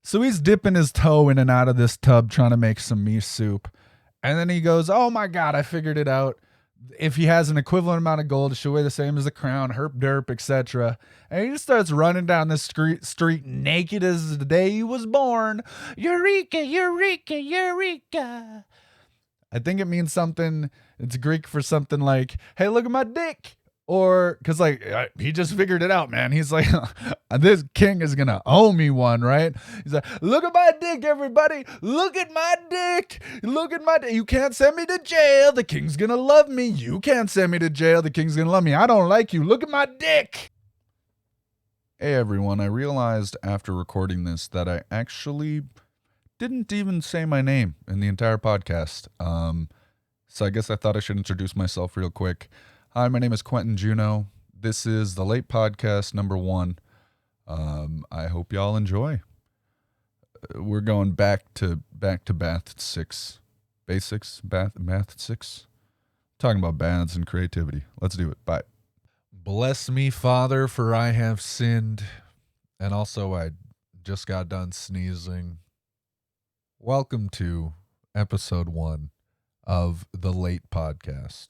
So he's dipping his toe in and out of this tub trying to make some miso soup. And then he goes, oh my God, I figured it out. If he has an equivalent amount of gold, it should weigh the same as the crown, herp derp, etc. And he just starts running down the street naked as the day he was born. Eureka, Eureka, Eureka. I think it means something. It's Greek for something like, hey, look at my dick. Or, because he just figured it out, man. He's like, this king is going to owe me one, right? He's like, look at my dick, everybody. Look at my dick. Look at my dick. You can't send me to jail. The king's going to love me. You can't send me to jail. The king's going to love me. I don't like you. Look at my dick. Hey, everyone. I realized after recording this that I actually didn't even say my name in the entire podcast. So I guess I thought I should introduce myself real quick. Hi, my name is Quentin Juno. This is the Layt Podcast number 1. I hope y'all enjoy. We're going back to Bathsics. Basics, Bathsics. Talking about baths and creativity. Let's do it. Bye. Bless me, Father, for I have sinned. And also, I just got done sneezing. Welcome to episode 1 of the Layt Podcast.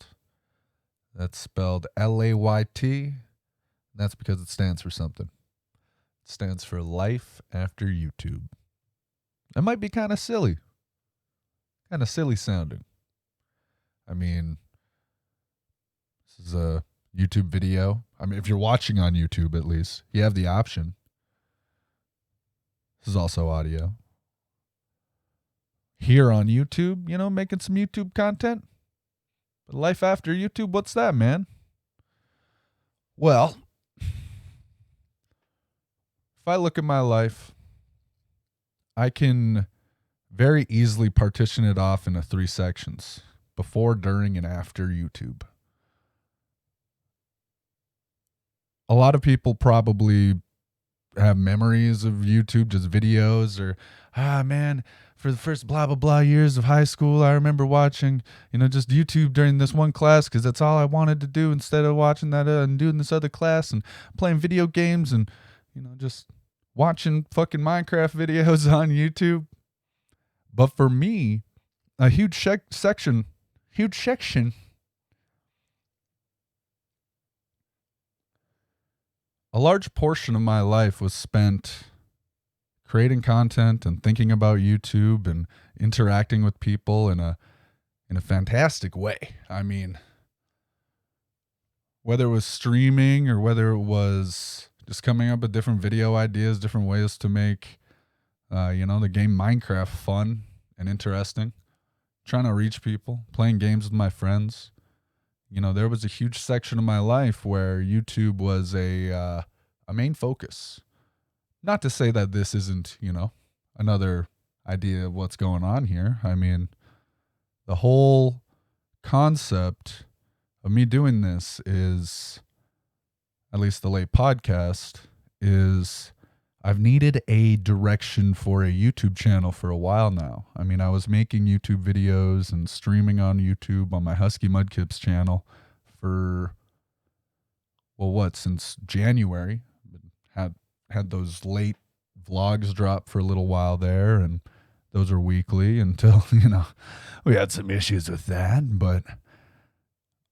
That's spelled Layt. That's because it stands for something. It stands for Life After YouTube. That might be kind of silly. Kind of silly sounding. I mean, this is a YouTube video. I mean, if you're watching on YouTube, at least, you have the option. This is also audio. Here on YouTube, making some YouTube content. But life after YouTube, what's that, man? Well, if I look at my life, I can very easily partition it off into 3 sections: before, during, and after YouTube. A lot of people probably have memories of YouTube, just videos, or, man, for the first blah, blah, blah years of high school, I remember watching, just YouTube during this one class because that's all I wanted to do instead of watching that and doing this other class and playing video games and, just watching fucking Minecraft videos on YouTube. But for me, a huge section, a large portion of my life was spent creating content and thinking about YouTube and interacting with people in a fantastic way. I mean, whether it was streaming or whether it was just coming up with different video ideas, different ways to make, the game Minecraft fun and interesting, trying to reach people, playing games with my friends. There was a huge section of my life where YouTube was a main focus. Not to say that this isn't, another idea of what's going on here. I mean, the whole concept of me doing this is, at least the Layt Podcast, is I've needed a direction for a YouTube channel for a while now. I mean, I was making YouTube videos and streaming on YouTube on my Husky Mudkips channel for, since January. Had those late vlogs drop for a little while there, and those are weekly until, we had some issues with that. But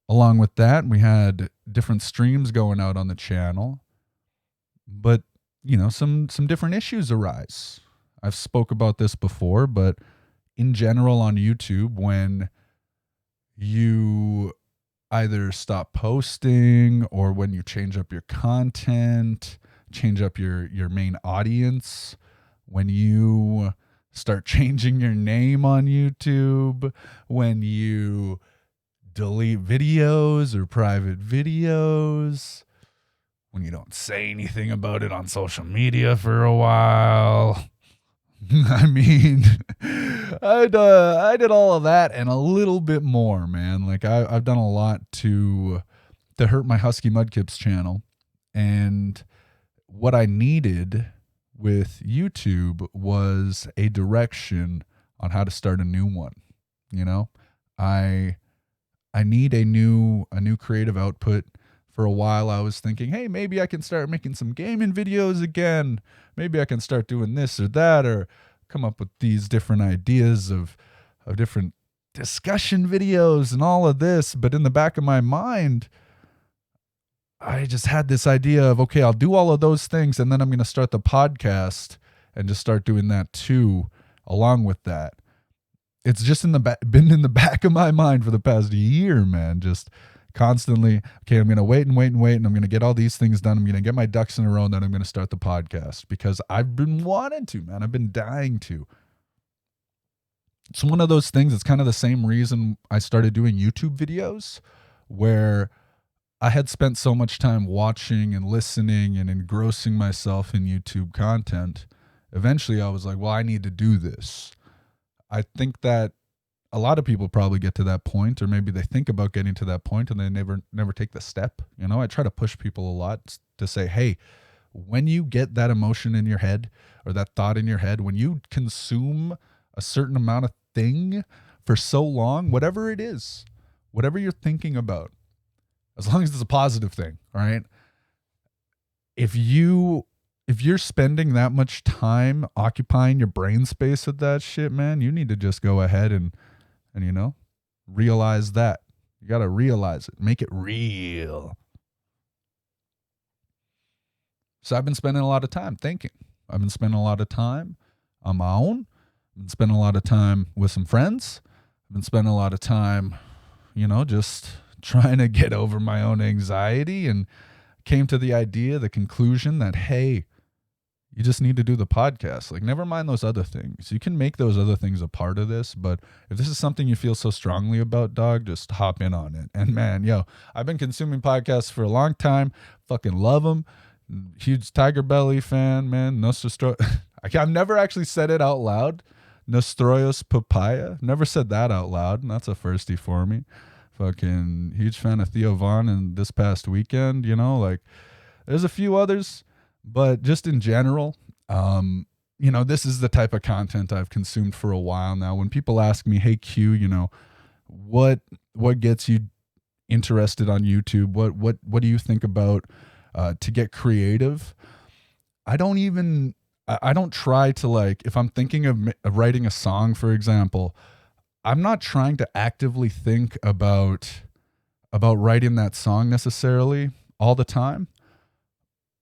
along with that, we had different streams going out on the channel. But, some different issues arise. I've spoke about this before, but in general on YouTube, when you either stop posting or when you change up your content, change up your main audience, when you start changing your name on YouTube, when you delete videos or private videos, when you don't say anything about it on social media for a while. I mean, I did all of that and a little bit more, man. Like I've done a lot to hurt my Husky Mudkips channel. And what I needed with YouTube was a direction on how to start a new one. I need a new creative output For a while, I was thinking, hey, maybe I can start making some gaming videos again. Maybe I can start doing this or that, or come up with these different ideas of different discussion videos and all of this. But in the back of my mind, I just had this idea of, okay, I'll do all of those things, and then I'm going to start the podcast and just start doing that too, along with that. It's just been in the back of my mind for the past year, man. Just constantly, okay, I'm going to wait, and I'm going to get all these things done. I'm going to get my ducks in a row, and then I'm going to start the podcast because I've been wanting to, man. I've been dying to. It's one of those things. It's kind of the same reason I started doing YouTube videos, where I had spent so much time watching and listening and engrossing myself in YouTube content. Eventually, I was like, well, I need to do this. I think that a lot of people probably get to that point, or maybe they think about getting to that point and they never take the step. You know, I try to push people a lot to say, hey, when you get that emotion in your head or that thought in your head, when you consume a certain amount of thing for so long, whatever it is, whatever you're thinking about, as long as it's a positive thing, all right? If you're spending that much time occupying your brain space with that shit, man, you need to just go ahead and you know, realize that. You got to realize it. Make it real. So I've been spending a lot of time thinking. I've been spending a lot of time on my own. I've been spending a lot of time with some friends. I've been spending a lot of time, you know, just trying to get over my own anxiety, and came to the conclusion that, hey, you just need to do the podcast. Like, never mind those other things. You can make those other things a part of this, but if this is something you feel so strongly about, dog, just hop in on it. And man, I've been consuming podcasts for a long time. Fucking love them. Huge Tiger Belly fan, man. I've never actually said it out loud. Nostroyos Papaya. Never said that out loud. And that's a firstie for me. Fucking huge fan of Theo Von, and this past weekend, like there's a few others, but just in general, this is the type of content I've consumed for a while now. When people ask me, hey Q, what gets you interested on YouTube? What do you think about to get creative? I don't try to, like, if I'm thinking of writing a song, for example, I'm not trying to actively think about writing that song necessarily all the time.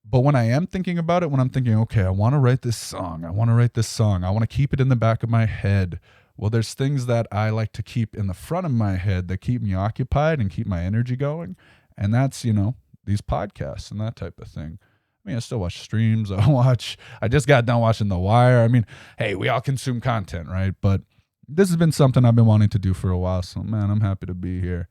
But when I am thinking about it, when I'm thinking, okay, I want to write this song. I want to keep it in the back of my head. Well, there's things that I like to keep in the front of my head that keep me occupied and keep my energy going. And that's, these podcasts and that type of thing. I mean, I still watch streams. I just got done watching The Wire. I mean, hey, we all consume content, right? But this has been something I've been wanting to do for a while. So, man, I'm happy to be here.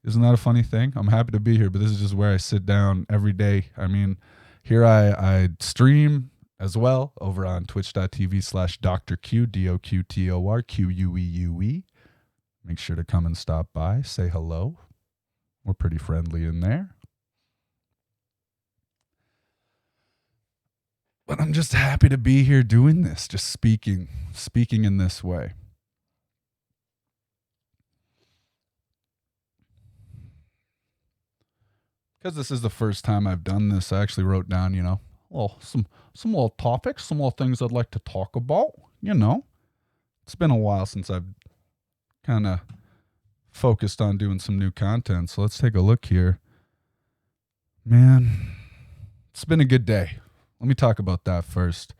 Isn't that a funny thing? I'm happy to be here, but this is just where I sit down every day. I mean, here I stream as well over on twitch.tv/Dr. Q, DOQTOR, QUEUE. Make sure to come and stop by, say hello. We're pretty friendly in there. But I'm just happy to be here doing this, just speaking in this way. Because this is the first time I've done this, I actually wrote down, some little topics, some little things I'd like to talk about, It's been a while since I've kind of focused on doing some new content, so let's take a look here. Man, it's been a good day. Let me talk about that first.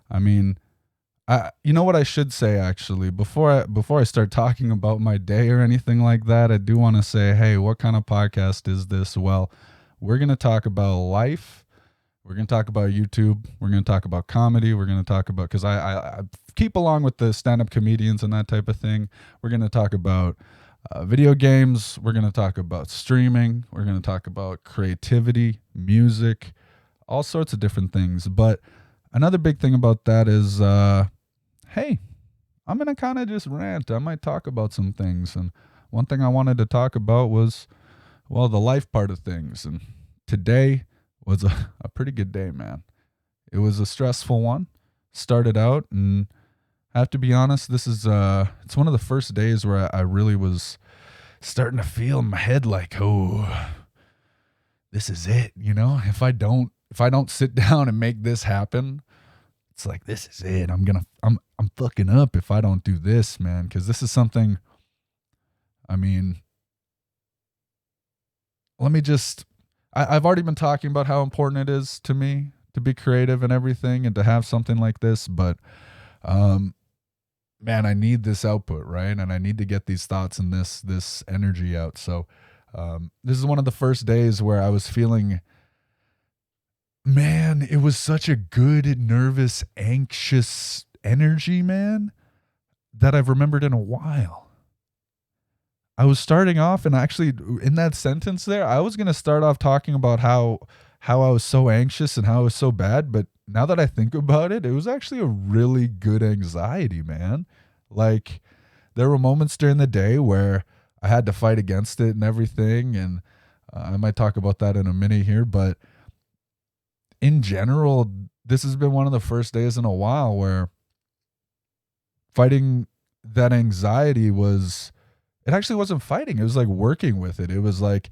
I mean, you know what I should say, actually, before I start talking about my day or anything like that, I do want to say, hey, what kind of podcast is this? Well, we're going to talk about life. We're going to talk about YouTube. We're going to talk about comedy. We're going to talk about, because I keep along with the stand-up comedians and that type of thing. We're going to talk about video games. We're going to talk about streaming. We're going to talk about creativity, music, all sorts of different things. But another big thing about that is, hey, I'm going to kind of just rant. I might talk about some things. And one thing I wanted to talk about was, well, the life part of things. And today was a pretty good day, man. It was a stressful one. Started out, and I have to be honest, this is it's one of the first days where I really was starting to feel in my head like, oh, this is it, if I don't sit down and make this happen, it's like, this is it. I'm fucking up if I don't do this, man. Cause this is something, I mean, I've already been talking about how important it is to me to be creative and everything and to have something like this, but, man, I need this output, right? And I need to get these thoughts and this energy out. So, this is one of the first days where I was feeling, man, it was such a good, nervous, anxious energy, man, that I've remembered in a while. I was starting off, and actually in that sentence there, I was going to start off talking about how I was so anxious and how it was so bad. But now that I think about it, it was actually a really good anxiety, man. Like, there were moments during the day where I had to fight against it and everything. And I might talk about that in a minute here. But in general, this has been one of the first days in a while where fighting that anxiety it actually wasn't fighting. It was like working with it. It was like,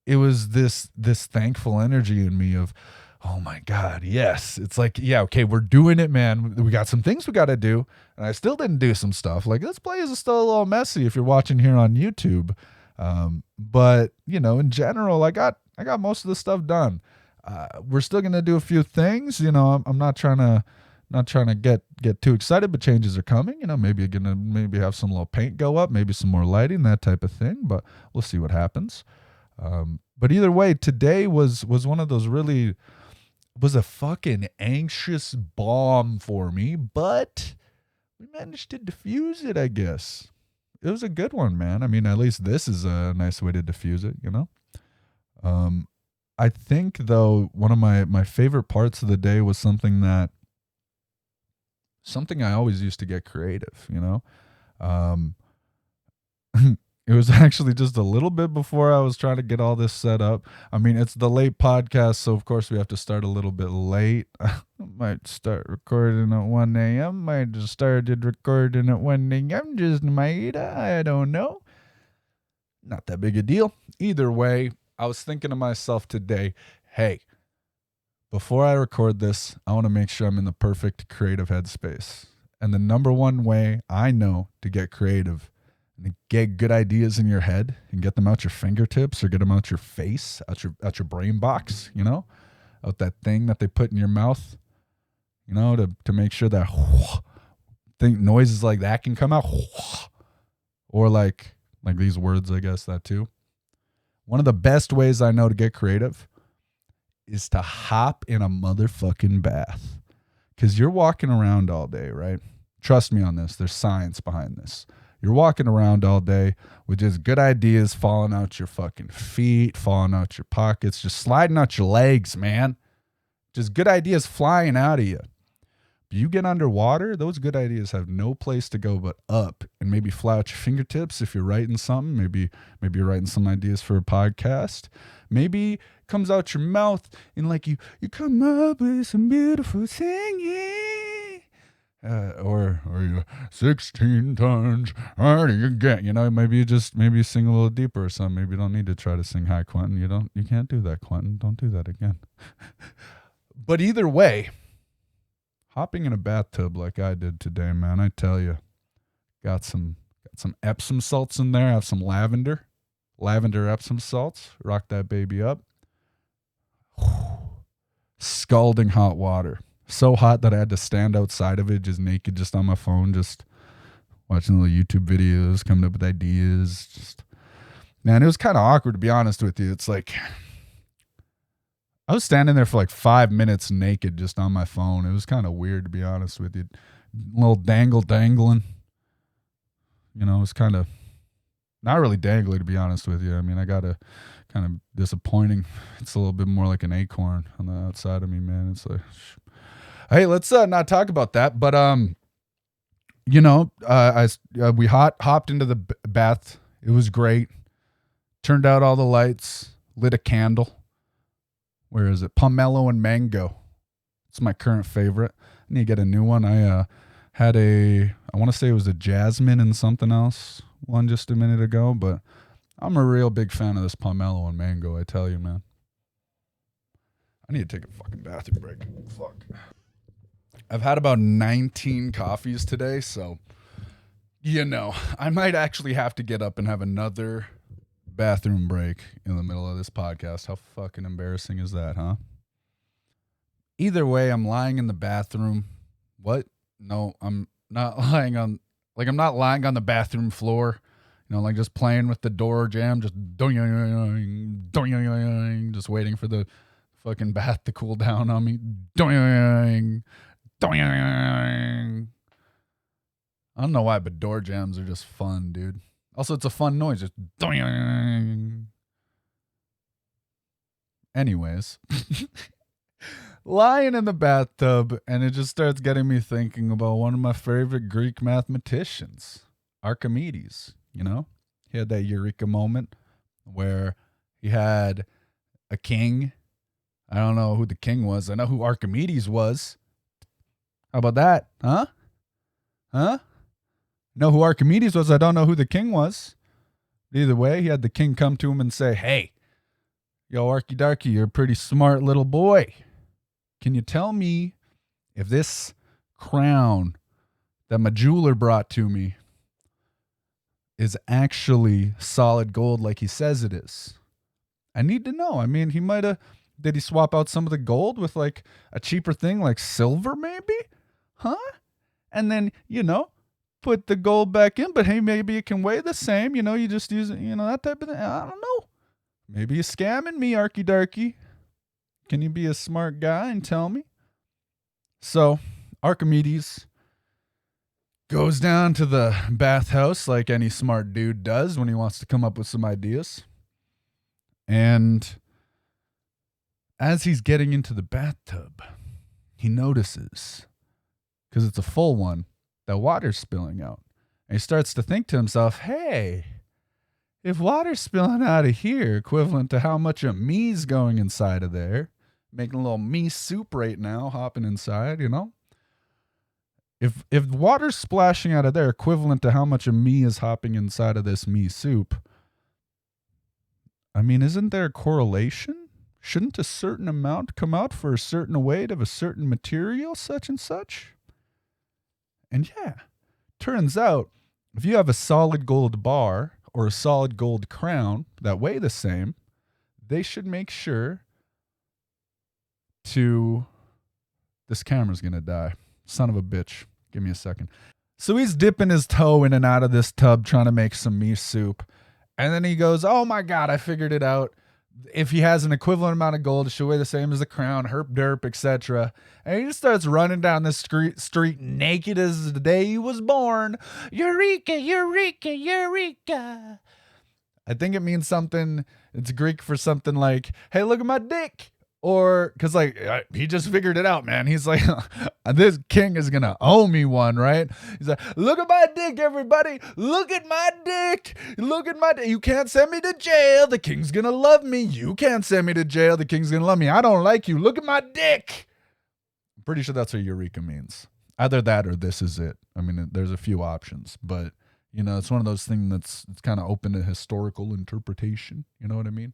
it was this thankful energy in me of, oh my God, yes. It's like, yeah, okay, we're doing it, man. We got some things we got to do. And I still didn't do some stuff. Like, this play is still a little messy if you're watching here on YouTube. But, in general, I got most of the stuff done. We're still going to do a few things. I'm not trying to get too excited, but changes are coming. Maybe have some little paint go up, maybe some more lighting, that type of thing. But we'll see what happens. But either way, today was one of those really, was a fucking anxious bomb for me, but we managed to diffuse it, I guess. It was a good one, man. I mean, at least this is a nice way to diffuse it, I think, though, one of my favorite parts of the day was something I always used to get creative, It was actually just a little bit before I was trying to get all this set up. I mean, it's the Layt podcast, so of course we have to start a little bit late. I might start recording at 1 a.m. Might just started recording at 1 a.m. Just might. I don't know. Not that big a deal. Either way, I was thinking to myself today, hey, before I record this, I want to make sure I'm in the perfect creative headspace. And the number one way I know to get creative and get good ideas in your head and get them out your fingertips or get them out your face, out your brain box, out that thing that they put in your mouth, to make sure that noises like that can come out, or like these words, I guess, that too. One of the best ways I know to get creative is to hop in a motherfucking bath, because you're walking around all day, right? Trust me on this. There's science behind this. You're walking around all day with just good ideas falling out your fucking feet, falling out your pockets, just sliding out your legs, man. Just good ideas flying out of you. But you get underwater, those good ideas have no place to go but up, and maybe fly out your fingertips if you're writing something. Maybe you're writing some ideas for a podcast. Maybe it comes out your mouth and like you come up with some beautiful singing. Or you 16 times harder you get, maybe you sing a little deeper or something. Maybe you don't need to try to sing high, Quentin. You can't do that, Quentin. Don't do that again. But either way, hopping in a bathtub like I did today, man, I tell you, got some Epsom salts in there. I have some lavender Epsom salts. Rock that baby up. Scalding hot water. So hot that I had to stand outside of it, just naked, just on my phone, just watching little YouTube videos, coming up with ideas. Man, it was kind of awkward, to be honest with you. It's like, I was standing there for like 5 minutes naked, just on my phone. It was kind of weird, to be honest with you. A little dangling. It was kind of not really dangly, to be honest with you. I mean, I got a kind of disappointing. It's a little bit more like an acorn on the outside of me, man. It's like, hey, let's not talk about that. But we hopped into the bath. It was great. Turned out all the lights. Lit a candle. Where is it? Pomelo and mango. It's my current favorite. I need to get a new one. I had I want to say it was a jasmine and something else one just a minute ago, but I'm a real big fan of this pomelo and mango, I tell you, man. I need to take a fucking bathroom break. Fuck. I've had about 19 coffees today, so, I might actually have to get up and have another bathroom break in the middle of this podcast. How fucking embarrassing is that, huh? Either way, I'm lying in the bathroom. What? No, I'm not lying on, I'm not lying on the bathroom floor, just playing with the door jam, just doing, just waiting for the fucking bath to cool down on me. Doing. I don't know why, but door jams are just fun, dude. Also, it's a fun noise. Just anyways. Lying in the bathtub, and it just starts getting me thinking about one of my favorite Greek mathematicians, Archimedes. He had that Eureka moment where he had a king. I don't know who the king was. I know who Archimedes was. How about that? Huh? Know who Archimedes was. I don't know who the king was. Either way, he had the king come to him and say, "Hey, yo, Archie Darky, you're a pretty smart little boy. Can you tell me if this crown that my jeweler brought to me is actually solid gold like he says it is? I need to know." I mean, did he swap out some of the gold with like a cheaper thing like silver maybe? Huh? And then, put the gold back in, but hey, maybe it can weigh the same. You just use it, that type of thing. I don't know. Maybe you're scamming me, Arky Darky. Can you be a smart guy and tell me? So, Archimedes goes down to the bathhouse like any smart dude does when he wants to come up with some ideas. And as he's getting into the bathtub, he notices, because it's a full one, that water's spilling out. And he starts to think to himself, hey, if water's spilling out of here, equivalent to how much of me's going inside of there, making a little me soup right now, hopping inside, If water's splashing out of there, equivalent to how much of me is hopping inside of this me soup, I mean, isn't there a correlation? Shouldn't a certain amount come out for a certain weight of a certain material, such and such? And yeah, turns out if you have a solid gold bar or a solid gold crown that weigh the same, they should make sure to... This camera's going to die. Son of a bitch. Give me a second. So he's dipping his toe in and out of this tub trying to make some me soup. And then he goes, oh my God, I figured it out. If he has an equivalent amount of gold, it should weigh the same as the crown, herp derp, etc. And he just starts running down the street naked as the day he was born. Eureka, Eureka, Eureka. I think it means something. It's Greek for something like, hey, look at my dick. Or, because he just figured it out, man. He's like, this king is going to owe me one, right? He's like, look at my dick, everybody. Look at my dick. Look at my dick. You can't send me to jail. The king's going to love me. You can't send me to jail. The king's going to love me. I don't like you. Look at my dick. I'm pretty sure that's what Eureka means. Either that or this is it. I mean, there's a few options, but, it's one of those things it's kind of open to historical interpretation. You know what I mean?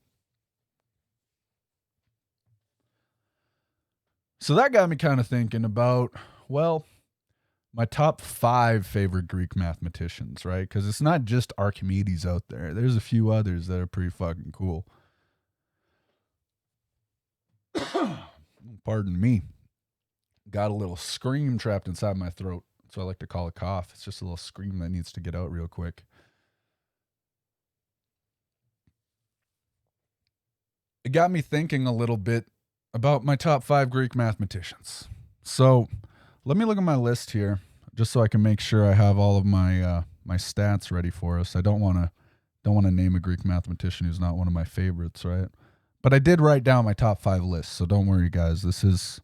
So that got me kind of thinking about, my top 5 favorite Greek mathematicians, right? Because it's not just Archimedes out there. There's a few others that are pretty fucking cool. Pardon me. Got a little scream trapped inside my throat, so I like to call a cough. It's just a little scream that needs to get out real quick. It got me thinking a little bit about my top 5 Greek mathematicians. So let me look at my list here, just so I can make sure I have all of my my stats ready for us. I don't want to name a Greek mathematician who's not one of my favorites, right? But I did write down my top 5 list, so don't worry, guys. This is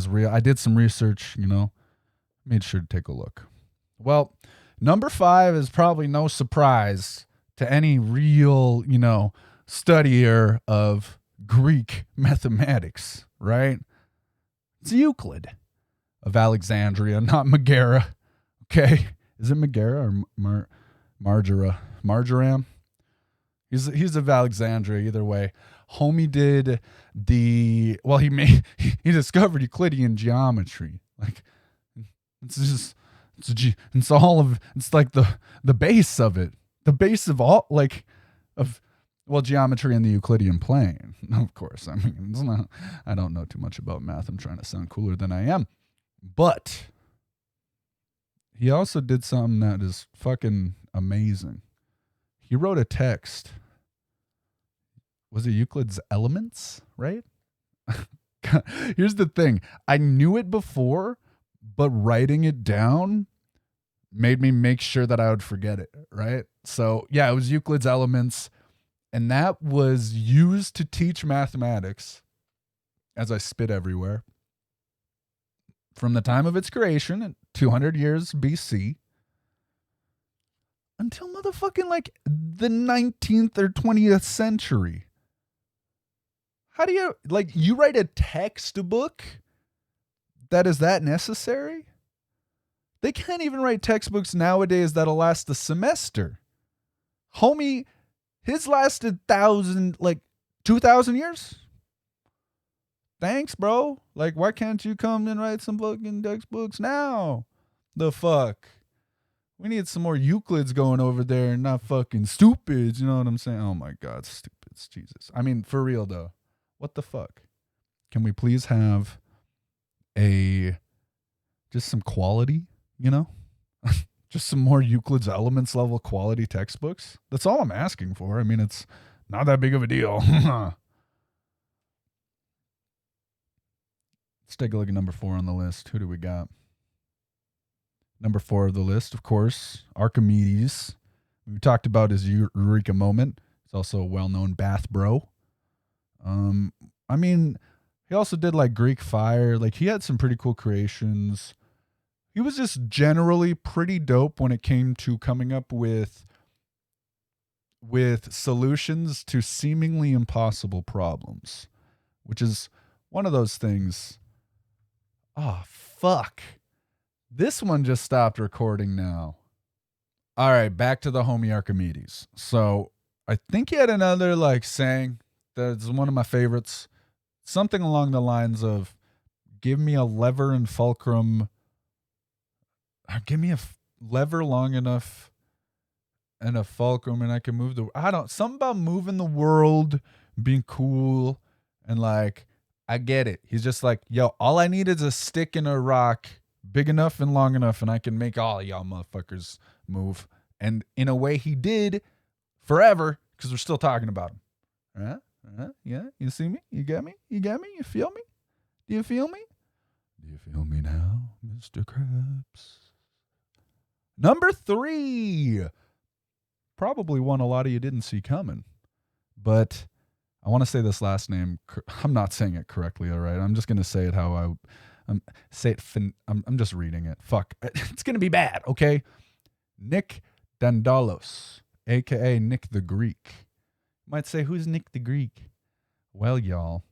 real. I did some research, made sure to take a look. Well, number 5 is probably no surprise to any real, studier of Greek mathematics, right? It's Euclid of Alexandria, not Megara. Okay, is it Megara or Marjoram? He's of Alexandria. Either way, Homie did he discovered Euclidean geometry. Like, it's just, it's like the base of it. The base of all, like, geometry in the Euclidean plane. Of course. I mean, it's not, I don't know too much about math. I'm trying to sound cooler than I am. But he also did something that is fucking amazing. He wrote a text. Was it Euclid's Elements, right? Here's the thing. I knew it before, but writing it down made me make sure that I would forget it, right? So, yeah, it was Euclid's Elements, and that was used to teach mathematics, as I spit everywhere, from the time of its creation, 200 years BC, until motherfucking like the 19th or 20th century. How do you, like, you write a textbook that is that necessary? They can't even write textbooks nowadays that'll last a semester. Homie, his lasted 2,000 years? Thanks, bro. Like, why can't you come and write some fucking textbooks now? The fuck? We need some more Euclids going over there and not fucking stupids. You know what I'm saying? Oh my God, stupids. Jesus. I mean, for real though. What the fuck? Can we please have just some quality, you know? Just some more Euclid's Elements level quality textbooks? That's all I'm asking for. I mean, it's not that big of a deal. Let's take a look at number 4 on the list. Who do we got? Number 4 of the list, of course, Archimedes. We talked about his Eureka moment. He's also a well-known bath bro. I mean, he also did like Greek fire. Like, he had some pretty cool creations. He was just generally pretty dope when it came to coming up with solutions to seemingly impossible problems, which is one of those things. Oh, fuck. This one just stopped recording now. All right, back to the homie Archimedes. So I think he had another like saying that's one of my favorites. Something along the lines of, give me a lever and fulcrum. Give me a lever long enough and a fulcrum and I can move something about moving the world, being cool. And like, I get it. He's just like, yo, all I need is a stick and a rock big enough and long enough and I can make all y'all motherfuckers move. And in a way he did forever because we're still talking about him. Yeah, you see me? You get me? You get me? You feel me? Do you feel me? Do you feel me now, Mr. Krabs? Number 3. Probably one a lot of you didn't see coming. But I want to say this last name. I'm not saying it correctly, all right? I'm just going to say it how I'm just reading it. Fuck. It's going to be bad, okay? Nick Dandalos, a.k.a. Nick the Greek. You might say, who's Nick the Greek? Well, y'all,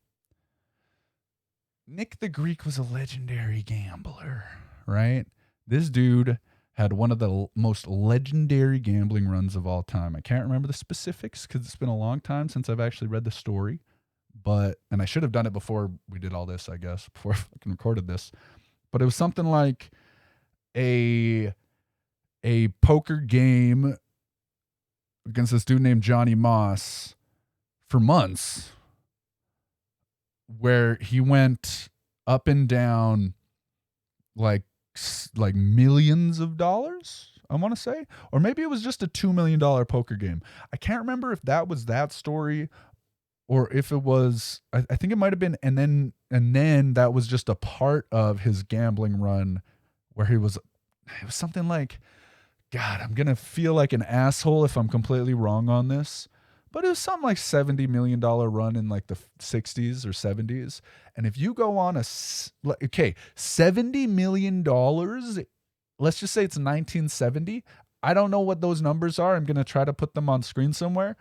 Nick the Greek was a legendary gambler, right? This dude had one of the most legendary gambling runs of all time. I can't remember the specifics because it's been a long time since I've actually read the story. And I should have done it before we did all this, I guess, before I fucking recorded this. But it was something like a poker game against this dude named Johnny Moss for months, where he went up and down like millions of dollars, I want to say. Or maybe it was just a $2 million poker game. I can't remember if that was that story or if it was, I think it might have been, and then that was just a part of his gambling run where it was something like, God, I'm going to feel like an asshole if I'm completely wrong on this, but it was something like $70 million run in like the 60s or 70s. And if you go on $70 million, let's just say it's 1970. I don't know what those numbers are. I'm going to try to put them on screen somewhere.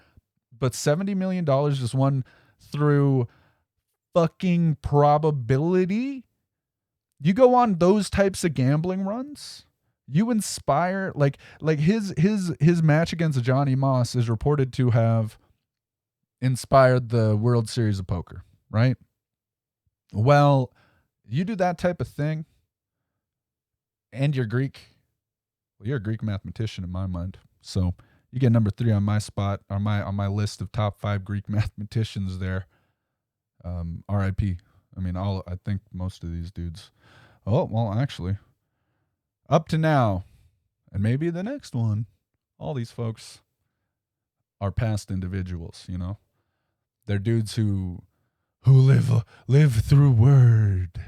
But $70 million just won through fucking probability. You go on those types of gambling runs, you inspire, like his match against Johnny Moss is reported to have inspired the World Series of Poker, right? Well, you do that type of thing and you're Greek. Well, you're a Greek mathematician in my mind. So you get number 3 on my spot, on my list of top 5 Greek mathematicians there. R.I.P. I mean, I think most of these dudes. Oh, well, actually, up to now, and maybe the next one, all these folks are past individuals, you know? They're dudes who live through word.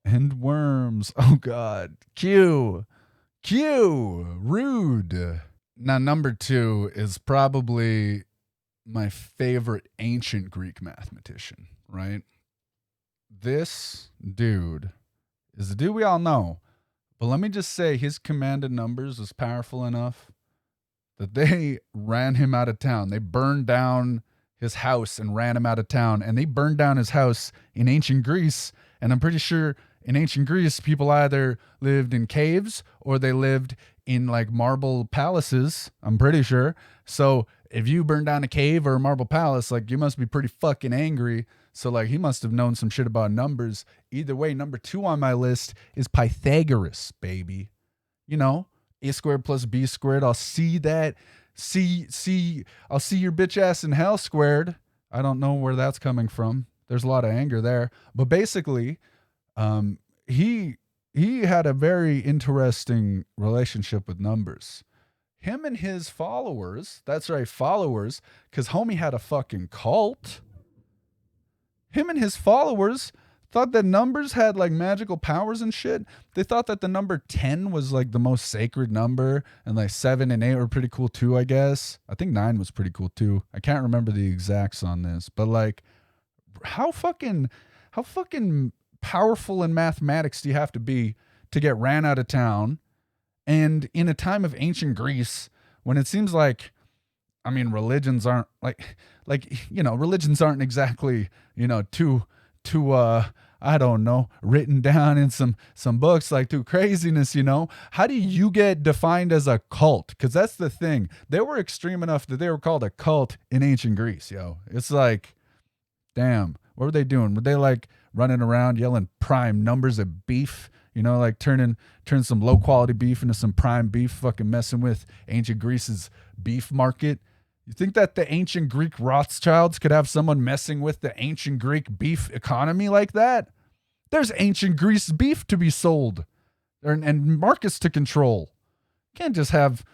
And worms. Oh God. Q. Rude. Now, number 2 is probably my favorite ancient Greek mathematician, right? This dude is the dude we all know. But let me just say, his commanded numbers was powerful enough that they ran him out of town. They burned down his house and ran him out of town. And they burned down his house in ancient Greece. And I'm pretty sure in ancient Greece, people either lived in caves or they lived in like marble palaces. I'm pretty sure. So if you burn down a cave or a marble palace, like you must be pretty fucking angry. So like he must have known some shit about numbers. Either way, number 2 on my list is Pythagoras, baby. You know, a squared plus b squared. I'll see that. I'll see your bitch ass in hell squared. I don't know where that's coming from. There's a lot of anger there. But basically, he had a very interesting relationship with numbers. Him and his followers, that's right, followers, because homie had a fucking cult. Him and his followers thought that numbers had like magical powers and shit. They thought that the number 10 was like the most sacred number, and like 7 and 8 were pretty cool too, I guess. I think 9 was pretty cool too. I can't remember the exacts on this, but like how fucking powerful in mathematics do you have to be to get ran out of town? And in a time of ancient Greece, when it seems like, I mean, religions aren't religions aren't exactly, too I don't know, written down in some books, like through craziness, How do you get defined as a cult? Because that's the thing. They were extreme enough that they were called a cult in ancient Greece, yo. It's like, damn, what were they doing? Were they like running around yelling prime numbers of beef? Like turn some low quality beef into some prime beef, fucking messing with ancient Greece's beef market. You think that the ancient Greek Rothschilds could have someone messing with the ancient Greek beef economy like that? There's ancient Greece beef to be sold and markets to control. Can't just have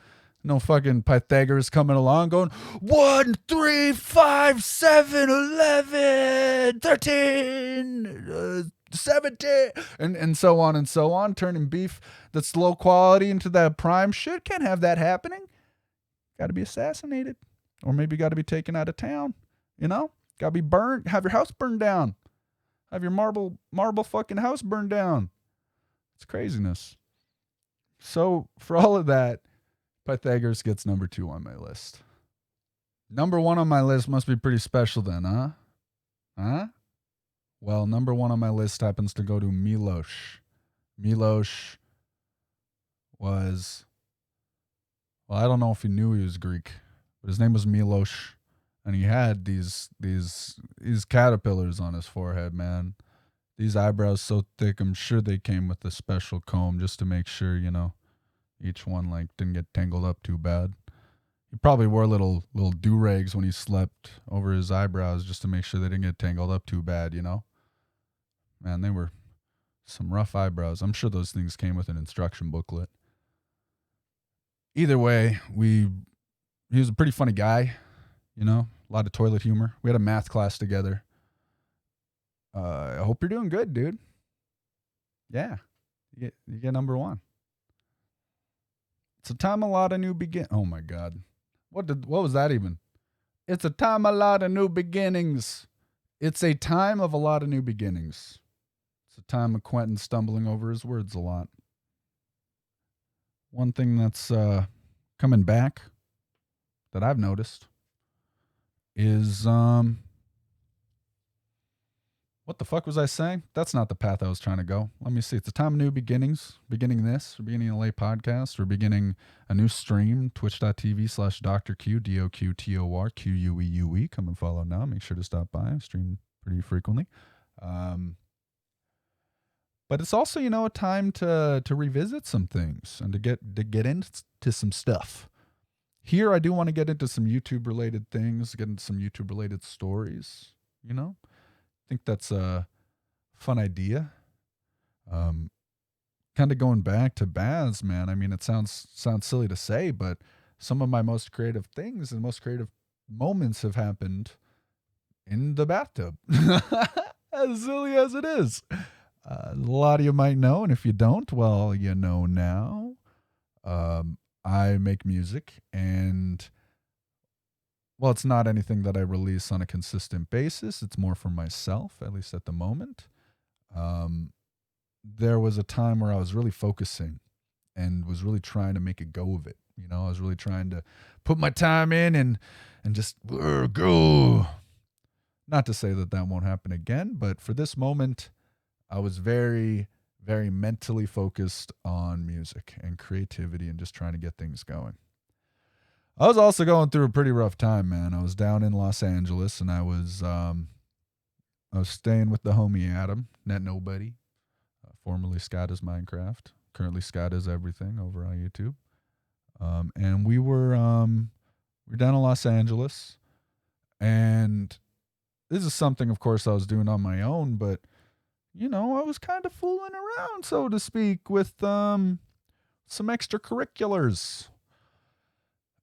no fucking Pythagoras coming along going 1, 3, 5, 7, 11, 13, 17, and so on, turning beef that's low quality into that prime shit. Can't have that happening. Got to be assassinated, or maybe got to be taken out of town. Got to be burned. Have your house burned down. Have your marble fucking house burned down. It's craziness. So for all of that, Pythagoras gets number 2 on my list. Number 1 on my list must be pretty special then, huh? Huh? Well, number 1 on my list happens to go to Milos. Milos was, well, I don't know if you knew he was Greek, but his name was Milos, and he had these caterpillars on his forehead, man. These eyebrows so thick, I'm sure they came with a special comb just to make sure, each one like didn't get tangled up too bad. He probably wore little do-rags when he slept over his eyebrows just to make sure they didn't get tangled up too bad, Man, they were some rough eyebrows. I'm sure those things came with an instruction booklet. Either way, he was a pretty funny guy, a lot of toilet humor. We had a math class together. I hope you're doing good, dude. Yeah, you get number 1. It's a time a lot of new begin. Oh my God, what was that even? It's a time a lot of new beginnings. It's a time of a lot of new beginnings. It's a time of Quentin stumbling over his words a lot. One thing that's coming back that I've noticed is What the fuck was I saying? That's not the path I was trying to go. Let me see. It's a time of new beginnings. Beginning this. We're beginning a Layt podcast. We're beginning a new stream. Twitch.tv/Dr. Q, DOQTOR, QUEUE. Come and follow now. Make sure to stop by. I stream pretty frequently. But it's also, a time to revisit some things and to get into some stuff. Here, I do want to get into some YouTube related things, get into some YouTube related stories. I think that's a fun idea. Kind of going back to baths, man. I mean, it sounds silly to say, but some of my most creative things and most creative moments have happened in the bathtub. As silly as it is. A lot of you might know, and if you don't, well, you know now. I make music, and well, it's not anything that I release on a consistent basis. It's more for myself, at least at the moment. There was a time where I was really focusing and was really trying to make a go of it. I was really trying to put my time in and just go. Not to say that won't happen again, but for this moment, I was very, very mentally focused on music and creativity and just trying to get things going. I was also going through a pretty rough time, man. I was down in Los Angeles, and I was staying with the homie Adam, Net Nobody, formerly Scott is Minecraft, currently Scott is Everything over on YouTube. And we were down in Los Angeles, and this is something, of course, I was doing on my own, but I was kind of fooling around, so to speak, with some extracurriculars.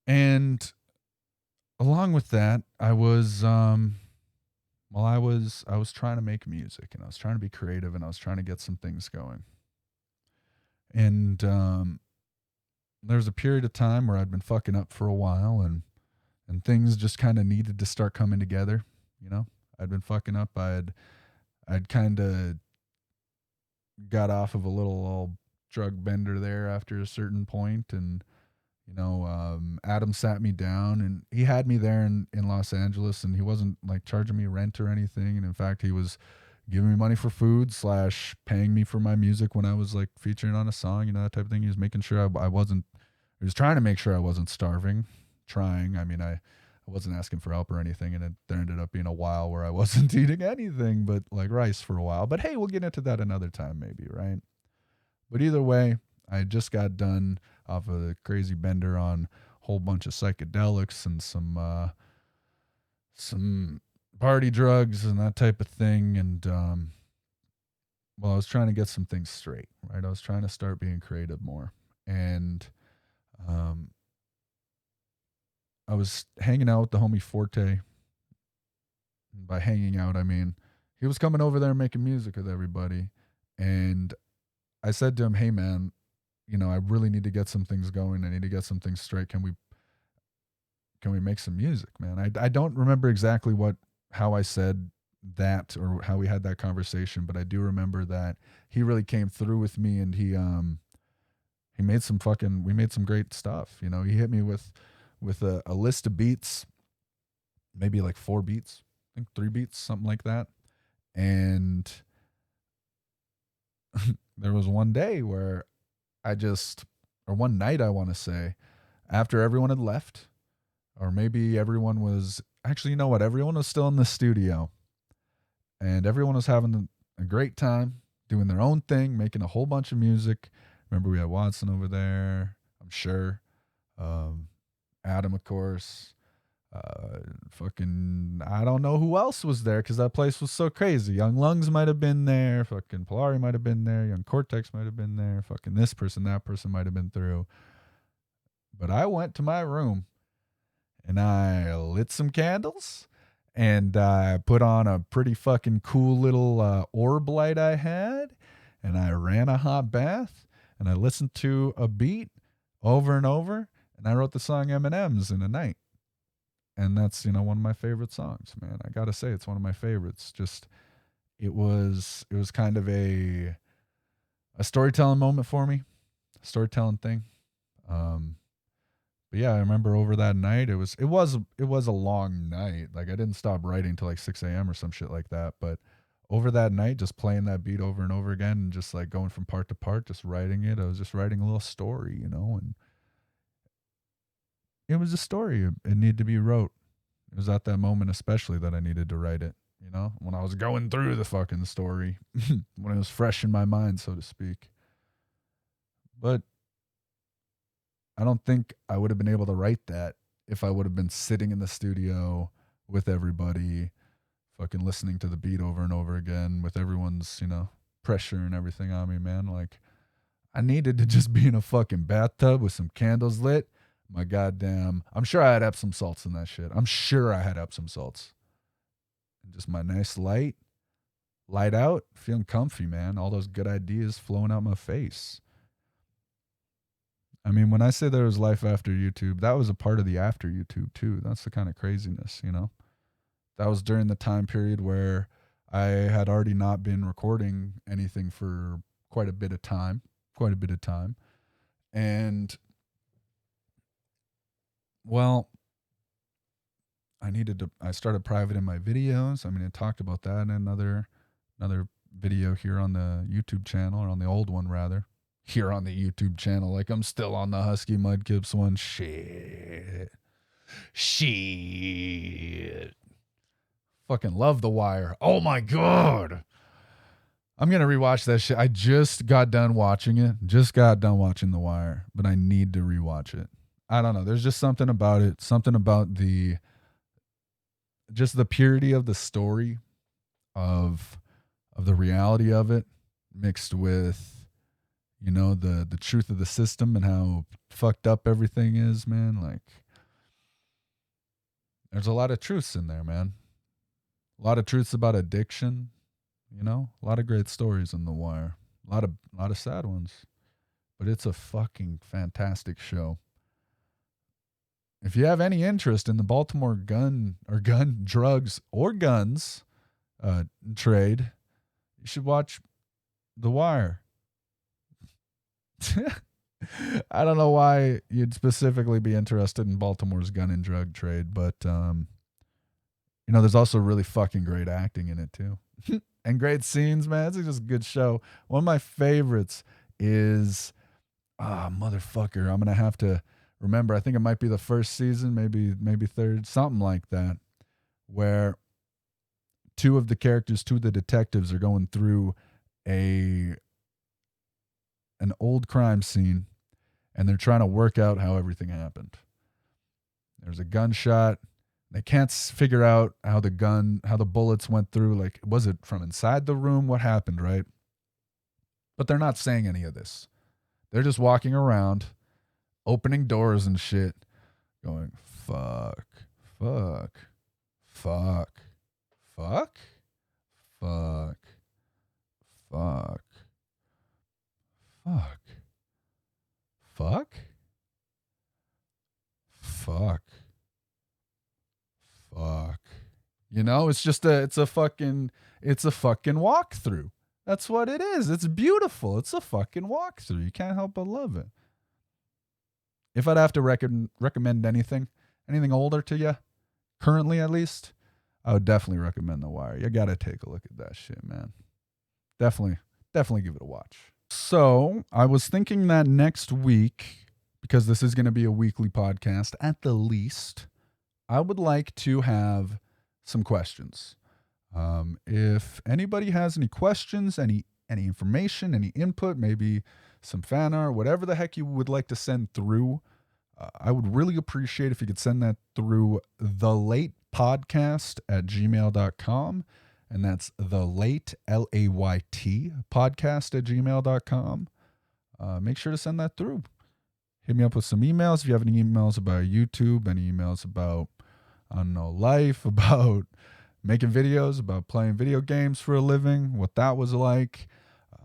And along with that, I was I was trying to make music, and I was trying to be creative, and I was trying to get some things going. And there was a period of time where I'd been fucking up for a while, and things just kind of needed to start coming together. I'd been fucking up. I'd kind of got off of a little old drug bender there after a certain point, and Adam sat me down, and he had me there in Los Angeles, and he wasn't like charging me rent or anything. And in fact, he was giving me money for food / paying me for my music when I was like featuring on a song, that type of thing. He was making sure he was trying to make sure I wasn't starving, I mean, I wasn't asking for help or anything. And there ended up being a while where I wasn't eating anything but like rice for a while. But hey, we'll get into that another time maybe, right? But either way, I just got done off of a crazy bender on a whole bunch of psychedelics and some party drugs and that type of thing. And I was trying to get some things straight, right? I was trying to start being creative more. And I was hanging out with the homie Forte. And by hanging out, I mean he was coming over there making music with everybody. And I said to him, hey, man, I really need to get some things going. I need to get some things straight. Can we make some music, man? I don't remember exactly how I said that or how we had that conversation, but I do remember that he really came through with me, and he made we made some great stuff. He hit me with a list of beats, maybe like 4 beats, I think 3 beats, something like that. And there was one day where one night, I want to say, after everyone had left, or maybe everyone was, actually, everyone was still in the studio, and everyone was having a great time doing their own thing, making a whole bunch of music. Remember, we had Watson over there, I'm sure. Adam, of course. I don't know who else was there because that place was so crazy. Young Lungs might have been there. Fucking Polari might have been there. Young Cortex might have been there. Fucking this person, that person might have been through. But I went to my room and I lit some candles and I put on a pretty fucking cool little orb light I had, and I ran a hot bath and I listened to a beat over and over, and I wrote the song M&M's in a night. And that's, one of my favorite songs, man. I got to say, it's one of my favorites. Just, it was kind of a storytelling moment for me, a storytelling thing. But yeah, I remember over that night, it was a long night. Like, I didn't stop writing till like 6 a.m. or some shit like that. But over that night, just playing that beat over and over again and just like going from part to part, just writing it. I was just writing a little story, and it was a story. It needed to be wrote. It was at that moment especially that I needed to write it, when I was going through the fucking story, when it was fresh in my mind, so to speak. But I don't think I would have been able to write that if I would have been sitting in the studio with everybody, fucking listening to the beat over and over again with everyone's, pressure and everything on me, man. Like, I needed to just be in a fucking bathtub with some candles lit. My goddamn, I'm sure I had Epsom salts in that shit. I'm sure I had Epsom salts. And just my nice light out, feeling comfy, man. All those good ideas flowing out my face. I mean, when I say there was life after YouTube, that was a part of the after YouTube too. That's the kind of craziness, That was during the time period where I had already not been recording anything for quite a bit of time. And, well, I started privating my videos. I mean, I talked about that in another video here on the YouTube channel, or on the old one rather. Here on the YouTube channel, like I'm still on the Husky Mudkips one. Shit. Fucking love The Wire. Oh my God. I'm going to rewatch that shit. I just got done watching it. Just got done watching The Wire, but I need to rewatch it. I don't know. There's just something about it. Something about just the purity of the story, of the reality of it, mixed with, the truth of the system and how fucked up everything is, man. Like, there's a lot of truths in there, man. A lot of truths about addiction, a lot of great stories in The Wire. A lot of sad ones. But it's a fucking fantastic show. If you have any interest in the Baltimore gun, drugs, or guns trade, you should watch The Wire. I don't know why you'd specifically be interested in Baltimore's gun and drug trade, but there's also really fucking great acting in it too. And great scenes, man. It's just a good show. One of my favorites is motherfucker. I'm gonna have to remember. I think it might be the first season, maybe third, something like that, where two of the detectives are going through an old crime scene, and they're trying to work out how everything happened. There's a gunshot. They can't figure out how the bullets went through. Like, was it from inside the room? What happened, right? But they're not saying any of this. They're just walking around, opening doors and shit, going, fuck, fuck, fuck, fuck, fuck, fuck. Fuck. Fuck. Fuck. Fuck. It's a fucking walkthrough. That's what it is. It's beautiful. It's a fucking walkthrough. You can't help but love it. If I'd have to recommend anything older to you, currently at least, I would definitely recommend The Wire. You gotta take a look at that shit, man. Definitely give it a watch. So I was thinking that next week, because this is going to be a weekly podcast at the least, I would like to have some questions. If anybody has any questions, any information, any input, maybe some fan art, whatever the heck you would like to send through, I would really appreciate if you could send that through THELAYTPODCAST@gmail.com. And that's THELAYT, LAYT, podcast@gmail.com. Make sure to send that through. Hit me up with some emails. If you have any emails about YouTube, any emails about, life, about making videos, about playing video games for a living, what that was like,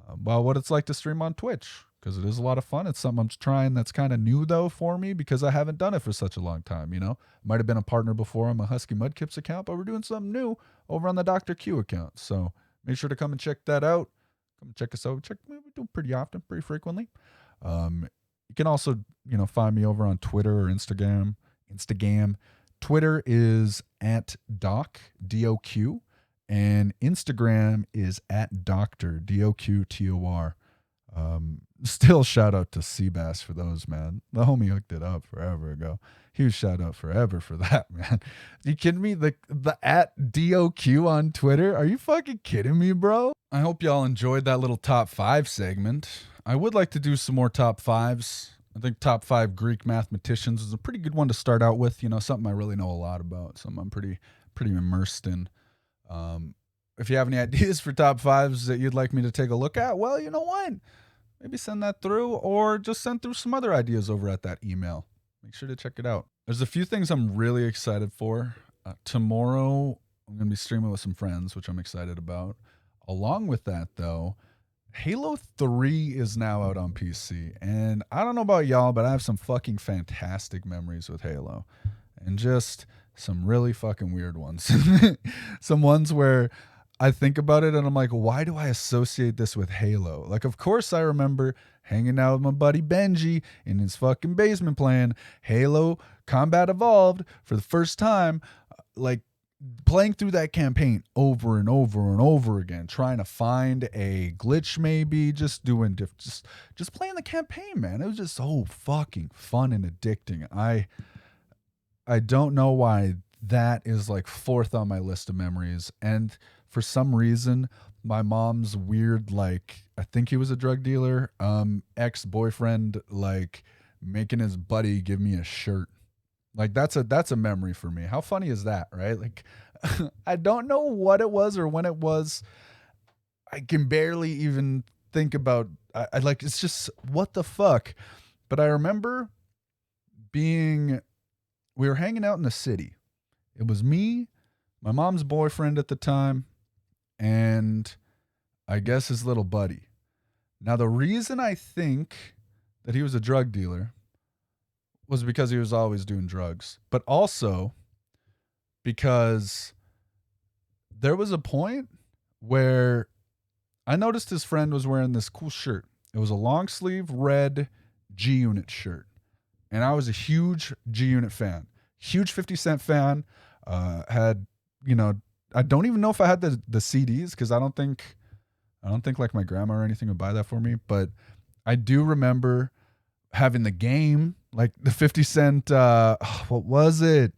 about what it's like to stream on Twitch, because it is a lot of fun. It's something I'm trying that's kind of new, though, for me, because I haven't done it for such a long time, Might have been a partner before on my Husky Mudkips account, but we're doing something new over on the Dr. Q account. So make sure to come and check that out. Come check us out. We do pretty often, pretty frequently. You can also, find me over on Twitter or Instagram. Twitter is @Doc, DOQ. And Instagram is at Doctor, DOQTOR. Still shout out to Seabass for those, man. The homie hooked it up forever ago. Huge shout out forever for that, man. You kidding me? The at DOQ on Twitter? Are you fucking kidding me, bro? I hope y'all enjoyed that little top 5 segment. I would like to do some more top 5s. I think top 5 Greek mathematicians is a pretty good one to start out with. You know, something I really know a lot about. Something I'm pretty immersed in. If you have any ideas for top 5s that you'd like me to take a look at, well, you know what? Maybe send that through, or just send through some other ideas over at that email. Make sure to check it out. There's a few things I'm really excited for. Tomorrow, I'm going to be streaming with some friends, which I'm excited about. Along with that, though, Halo 3 is now out on PC. And I don't know about y'all, but I have some fucking fantastic memories with Halo. And just some really fucking weird ones. Some ones where I think about it and I'm like, why do I associate this with Halo? Like, of course I remember hanging out with my buddy Benji in his fucking basement playing Halo Combat Evolved for the first time, like playing through that campaign over and over and over again, trying to find a glitch, maybe just doing just playing the campaign, man. It was just so fucking fun and addicting. I don't know why that is like 4th on my list of memories. And for some reason, my mom's weird, like, I think he was a drug dealer, ex-boyfriend, like making his buddy give me a shirt. Like that's a memory for me. How funny is that, right? Like I don't know what it was or when it was. I can barely even think about, I like, it's just, what the fuck? But I remember we were hanging out in the city. It was me, my mom's boyfriend at the time, and I guess his little buddy. Now, the reason I think that he was a drug dealer was because he was always doing drugs, but also because there was a point where I noticed his friend was wearing this cool shirt. It was a long sleeve red G-Unit shirt. And I was a huge G-Unit fan, huge 50 Cent fan. Had, you know, I don't even know if I had the CDs because I don't think like my grandma or anything would buy that for me. But I do remember having the game, like the 50 Cent. What was it?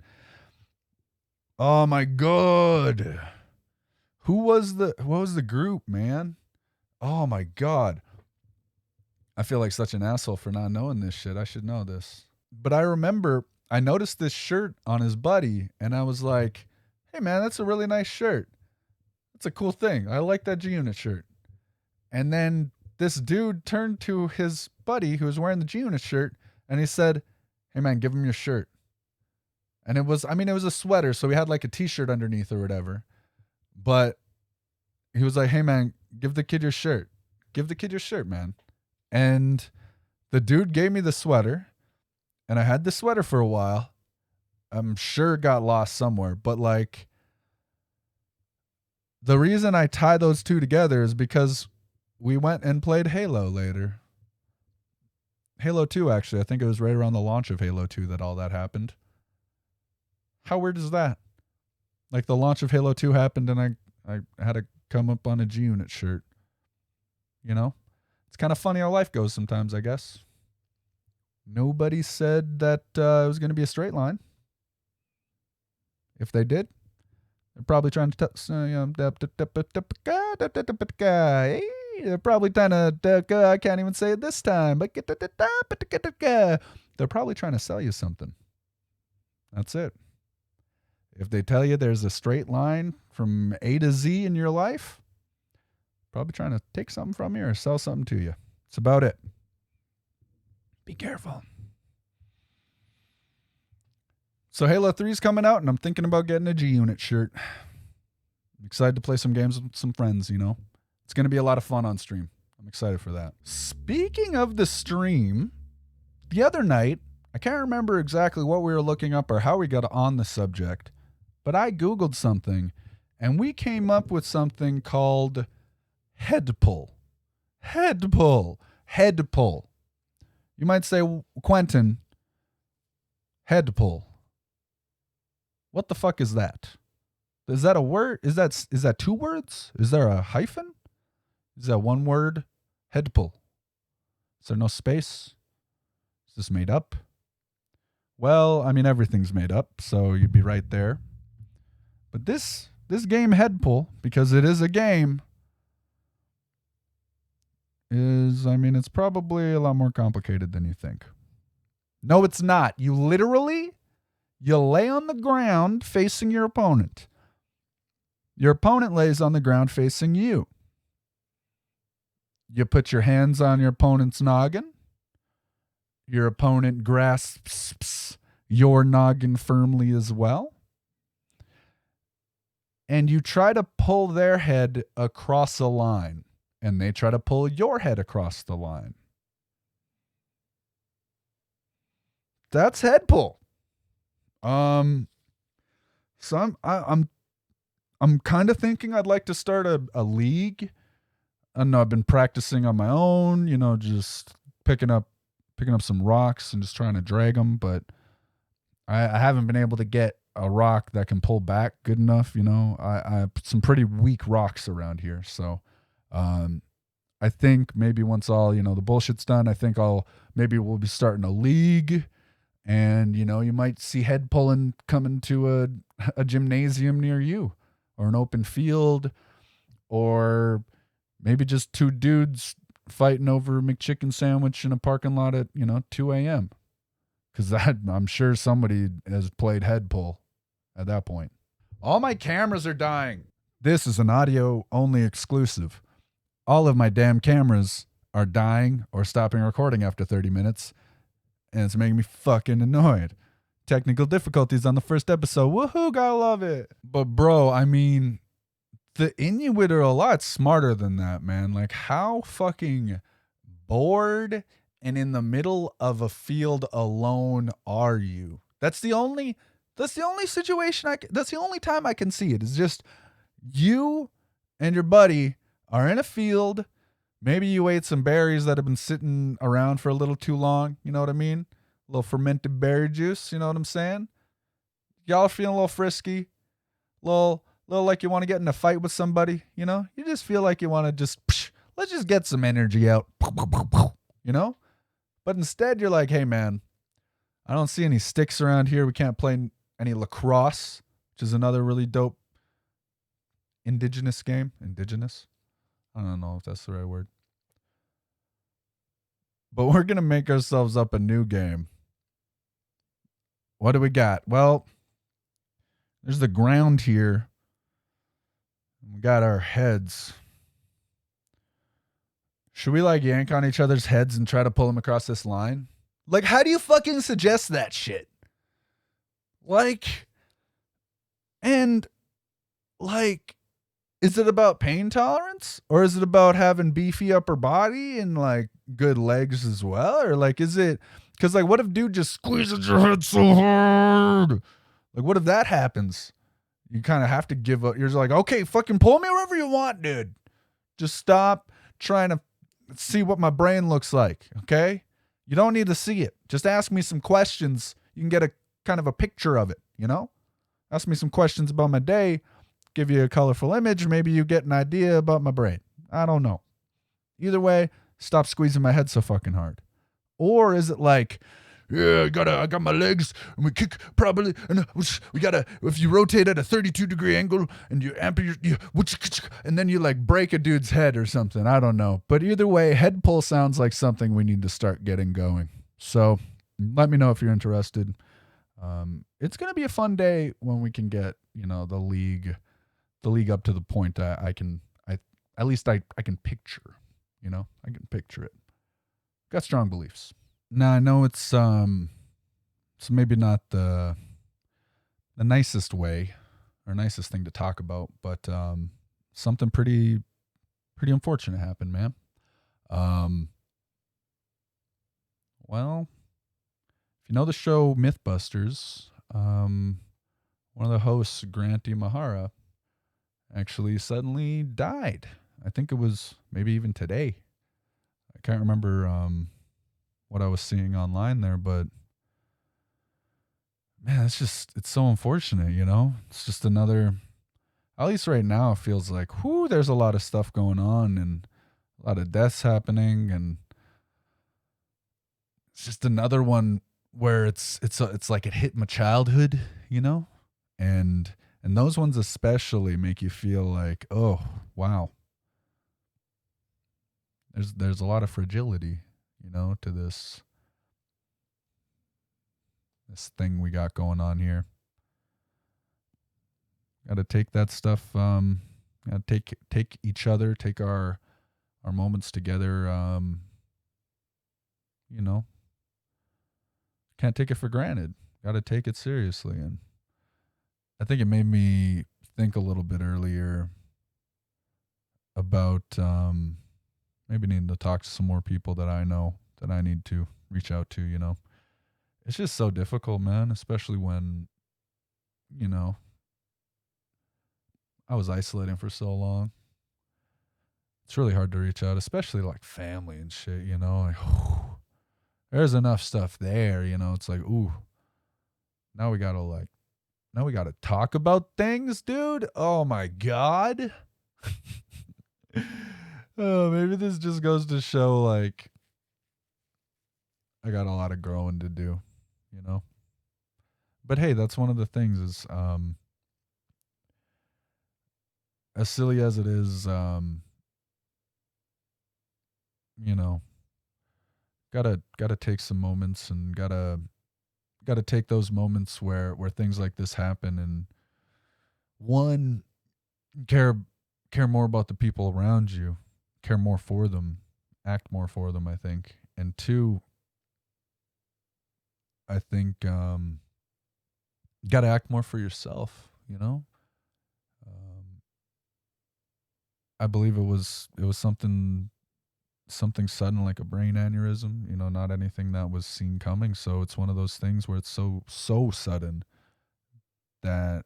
Oh my God. What was the group, man? Oh my God. I feel like such an asshole for not knowing this shit. I should know this. But I remember I noticed this shirt on his buddy and I was like, hey man, that's a really nice shirt. That's a cool thing. I like that G-Unit shirt. And then this dude turned to his buddy who was wearing the G-Unit shirt and he said, hey man, give him your shirt. And it was a sweater, so he had like a t-shirt underneath or whatever. But he was like, hey man, give the kid your shirt. Give the kid your shirt, man. And the dude gave me the sweater, and I had the sweater for a while. I'm sure it got lost somewhere, but like the reason I tie those two together is because we went and played Halo later. Halo 2, actually. I think it was right around the launch of Halo 2 that all that happened. How weird is that? Like the launch of Halo 2 happened and I had to come up on a G-Unit shirt. You know? It's kind of funny how life goes sometimes, I guess. Nobody said that it was going to be a straight line. If they did, they're probably trying to they're probably trying to I can't even say it this time, but they're probably trying to sell you something. That's it. If they tell you there's a straight line from A to Z in your life, probably trying to take something from you or sell something to you. That's about it. Be careful. So Halo 3 is coming out, and I'm thinking about getting a G-Unit shirt. I'm excited to play some games with some friends, you know. It's going to be a lot of fun on stream. I'm excited for that. Speaking of the stream, the other night, I can't remember exactly what we were looking up or how we got on the subject, but I Googled something, and we came up with something called head pull. Head pull. Head pull. You might say, Quentin, head pull. What the fuck is that? Is that a word? Is that two words? Is there a hyphen? Is that one word? Head pull. Is there no space? Is this made up? Well, I mean everything's made up, so you'd be right there. But this game head pull, because it is a game, it's probably a lot more complicated than you think. No, it's not. You lay on the ground facing your opponent. Your opponent lays on the ground facing you. You put your hands on your opponent's noggin. Your opponent grasps your noggin firmly as well. And you try to pull their head across a line. And they try to pull your head across the line. That's head pull. So I'm kind of thinking I'd like to start a league. I know I've been practicing on my own, just picking up some rocks and just trying to drag them, but I haven't been able to get a rock that can pull back good enough. I have some pretty weak rocks around here. So, I think maybe once all, the bullshit's done, I think we'll be starting a league, and, you might see head pulling coming to a gymnasium near you, or an open field, or maybe just two dudes fighting over a McChicken sandwich in a parking lot at, 2 a.m. Because I'm sure somebody has played head pull at that point. All my cameras are dying. This is an audio-only exclusive. All of my damn cameras are dying or stopping recording after 30 minutes, and it's making me fucking annoyed. Technical difficulties on the first episode. Woohoo, gotta love it. But bro, the Inuit are a lot smarter than that, man. Like, how fucking bored and in the middle of a field alone are you? That's the only situation that's the only time I can see it. It's just you and your buddy are in a field. Maybe you ate some berries that have been sitting around for a little too long. You know what I mean? A little fermented berry juice. You know what I'm saying? Y'all are feeling a little frisky, little like you want to get in a fight with somebody. You just feel like you want to let's just get some energy out. But instead you're like, hey man, I don't see any sticks around here. We can't play any lacrosse, which is another really dope indigenous game. Indigenous? I don't know if that's the right word. But we're going to make ourselves up a new game. What do we got? Well, there's the ground here. We got our heads. Should we yank on each other's heads and try to pull them across this line? How do you fucking suggest that shit? Is it about pain tolerance? Or is it about having beefy upper body and good legs as well? Or is it, because what if dude just squeezes your head so hard? What if that happens? You kind of have to give up. You're just like, okay, fucking pull me wherever you want, dude. Just stop trying to see what my brain looks like, okay? You don't need to see it. Just ask me some questions. You can get a kind of a picture of it, Ask me some questions about my day, give you a colorful image. Maybe you get an idea about my brain. I don't know. Either way, stop squeezing my head so fucking hard. Or is it yeah, I got my legs, and we kick properly, and we gotta, if you rotate at a 32-degree angle, and you amp and then you break a dude's head or something. I don't know. But either way, head pull sounds like something we need to start getting going. So let me know if you're interested. It's gonna be a fun day when we can get, the league up to the point I can picture, I can picture it. Got strong beliefs. Now I know it's maybe not the nicest way or nicest thing to talk about, but something pretty unfortunate happened, man. Well, if you know the show Mythbusters, one of the hosts, Grant Imahara, actually suddenly died. I think it was maybe even today. I can't remember what I was seeing online there, but man, it's so unfortunate, It's just another at least right now, it feels like, whoo, there's a lot of stuff going on and a lot of deaths happening, and it's just another one where it's like it hit my childhood, you know, and those ones especially make you feel like, oh wow, there's a lot of fragility, you know, to this thing we got going on here. Got to take that stuff. Got to take each other, take our moments together. You know, can't take it for granted. Got to take it seriously, and I think it made me think a little bit earlier about maybe needing to talk to some more people that I know that I need to reach out to. You know, it's just so difficult, man, especially when, you know, I was isolating for so long. It's really hard to reach out, especially like family and shit, you know. Like, whew, there's enough stuff there, you know. It's like, ooh, now we gotta like, now we gotta talk about things, dude. Oh my god. Oh, maybe this just goes to show like I got a lot of growing to do, you know. But hey, that's one of the things is as silly as it is, you know, gotta take some moments and gotta take those moments where things like this happen, and one, care more about the people around you, care more for them, act more for them, I think. And two, I think gotta act more for yourself, you know. um, I believe it was something sudden, like a brain aneurysm, you know, not anything that was seen coming. So it's one of those things where it's so sudden that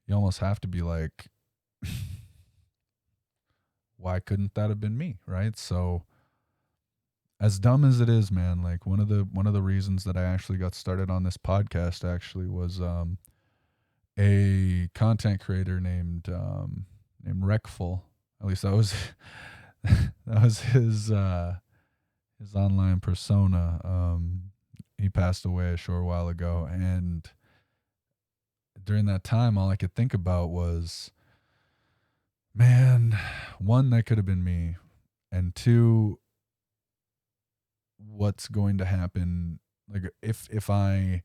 you almost have to be like, why couldn't that have been me, right? So as dumb as it is, man, like one of the reasons that I actually got started on this podcast actually was a content creator named Reckful. At least that was that was his online persona. He passed away a short while ago, and during that time, all I could think about was, man, one, that could have been me, and two, what's going to happen, like if I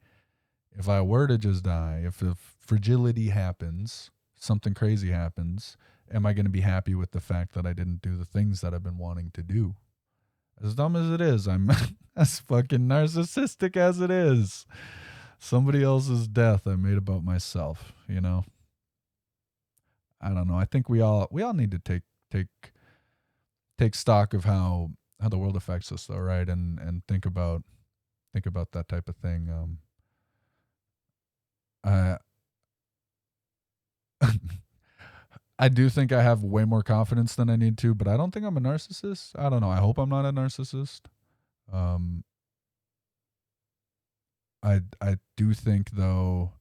were to just die, if fragility happens, something crazy happens, am I going to be happy with the fact that I didn't do the things that I've been wanting to do? As dumb as it is, I'm as fucking narcissistic as it is. Somebody else's death I made about myself, you know. I don't know. I think we all need to take stock of how the world affects us, though, right? And think about that type of thing. I I do think I have way more confidence than I need to, but I don't think I'm a narcissist. I don't know. I hope I'm not a narcissist. Um, I do think though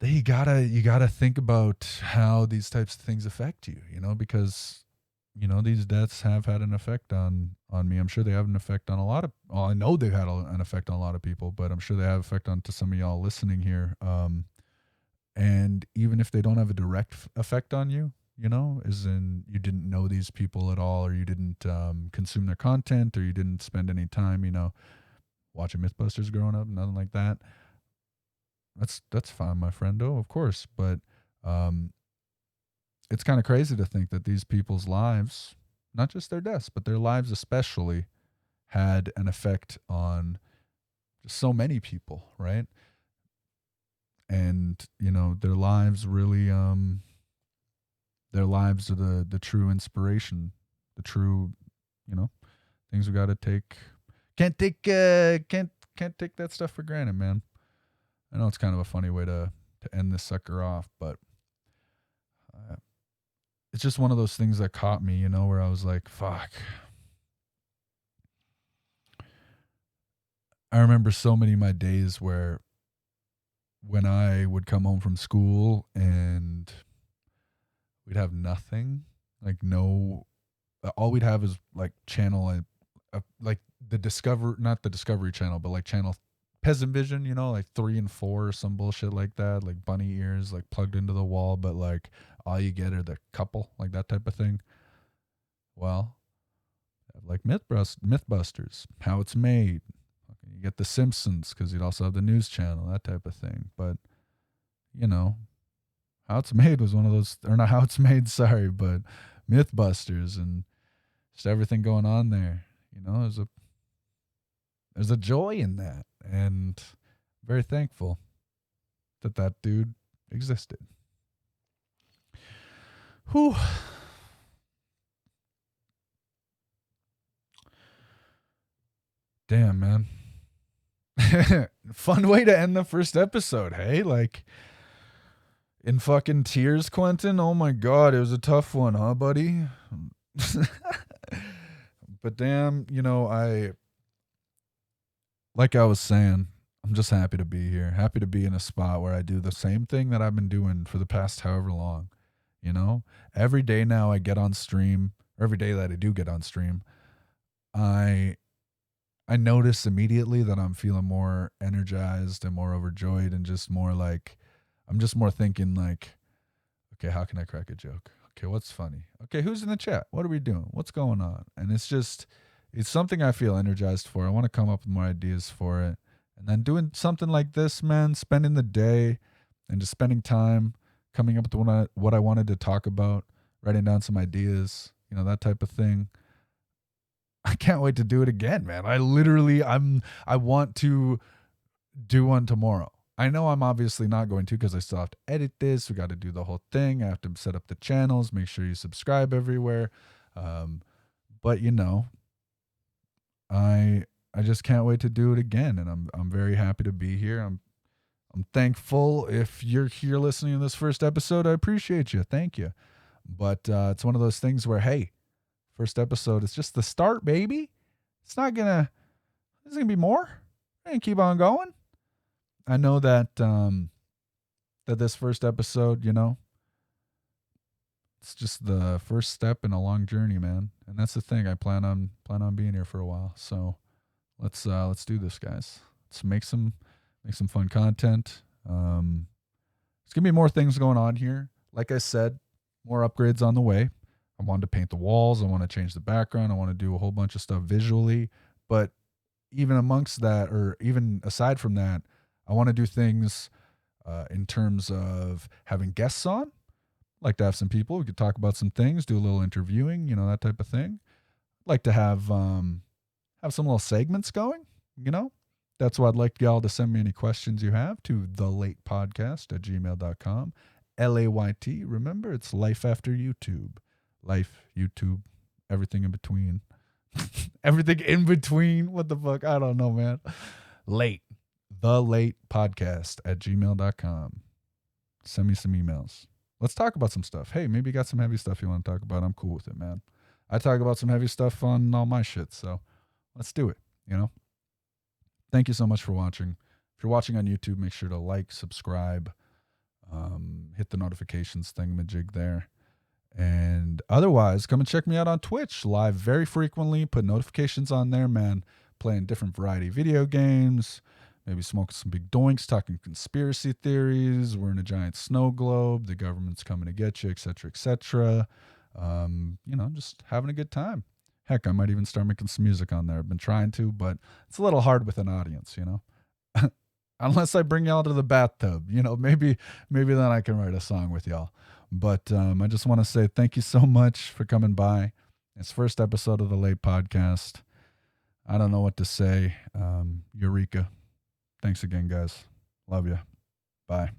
that you gotta think about how these types of things affect you, you know, because you know these deaths have had an effect on me. I'm sure they have an effect on a lot of. Well, I know they've had an effect on a lot of people, but I'm sure they have effect on to some of y'all listening here. And even if they don't have a direct effect on you, you know, as in you didn't know these people at all, or you didn't consume their content, or you didn't spend any time, you know, watching Mythbusters growing up, nothing like that. That's fine, my friendo, of course. But um, it's kind of crazy to think that these people's lives, not just their deaths, but their lives especially, had an effect on just so many people, right? And you know, their lives are the true inspiration, the true, you know, things we got to take. Can't take that stuff for granted, man. I know it's kind of a funny way to end this sucker off, but uh, it's just one of those things that caught me, you know, where I was like, fuck. I remember so many of my days where when I would come home from school and we'd have nothing, like no, all we'd have is like channel, like the not the Discovery Channel, but like channel Peasant Vision, like 3 and 4 or some bullshit like that, like bunny ears, like plugged into the wall, but like all you get are the couple, like that type of thing. Well, like Mythbusters, how it's made. You get The Simpsons because you'd also have the news channel, that type of thing. But you know, how it's made was one of those, or not how it's made, sorry, but Mythbusters and just everything going on there. There's a joy in that, and very thankful that dude existed. Whew. Damn, man. Fun way to end the first episode, hey? Like, in fucking tears, Quentin? Oh my god, it was a tough one, huh, buddy? But damn, like I was saying, I'm just happy to be here. Happy to be in a spot where I do the same thing that I've been doing for the past however long. Every day now I get on stream, or every day that I do get on stream, I notice immediately that I'm feeling more energized and more overjoyed and just more like, I'm just more thinking like, okay, how can I crack a joke? Okay, what's funny? Okay, who's in the chat? What are we doing? What's going on? And it's something I feel energized for. I want to come up with more ideas for it. And then doing something like this, man, spending the day and just spending time coming up with what I wanted to talk about, writing down some ideas, that type of thing. I can't wait to do it again, man. I want to do one tomorrow. I know I'm obviously not going to because I still have to edit this. We got to do the whole thing. I have to set up the channels, make sure you subscribe everywhere. But I just can't wait to do it again, and I'm very happy to be here. I'm thankful if you're here listening to this first episode. I appreciate you. Thank you. But it's one of those things where, hey, first episode is just the start, baby. There's gonna be more. And keep on going. I know that that this first episode, it's just the first step in a long journey, man. And that's the thing. I plan on being here for a while. So let's do this, guys. Let's make some fun content. There's gonna be more things going on here. Like I said, more upgrades on the way. I wanted to paint the walls. I want to change the background. I want to do a whole bunch of stuff visually. But even amongst that, or even aside from that, I want to do things in terms of having guests on. Like to have some people. We could talk about some things, do a little interviewing, that type of thing. Like to have some little segments going, That's why I'd like y'all to send me any questions you have to TheLaytPodcast@gmail.com. LAYT. Remember, it's life after YouTube. Life, YouTube, everything in between. Everything in between. What the fuck? I don't know, man. Layt. TheLaytPodcast@gmail.com. Send me some emails. Let's talk about some stuff. Hey, maybe you got some heavy stuff you want to talk about. I'm cool with it, man. I talk about some heavy stuff on all my shit, so let's do it, Thank you so much for watching. If you're watching on YouTube, make sure to like, subscribe, hit the notifications thingamajig there. And otherwise, come and check me out on Twitch live very frequently. Put notifications on there, man. Playing different variety of video games. Maybe smoking some big doinks, talking conspiracy theories. We're in a giant snow globe. The government's coming to get you, etc., etc. Just having a good time. Heck, I might even start making some music on there. I've been trying to, but it's a little hard with an audience, Unless I bring y'all to the bathtub, maybe then I can write a song with y'all. But I just want to say thank you so much for coming by. It's first episode of the Layt Podcast. I don't know what to say. Eureka. Thanks again, guys. Love you. Bye.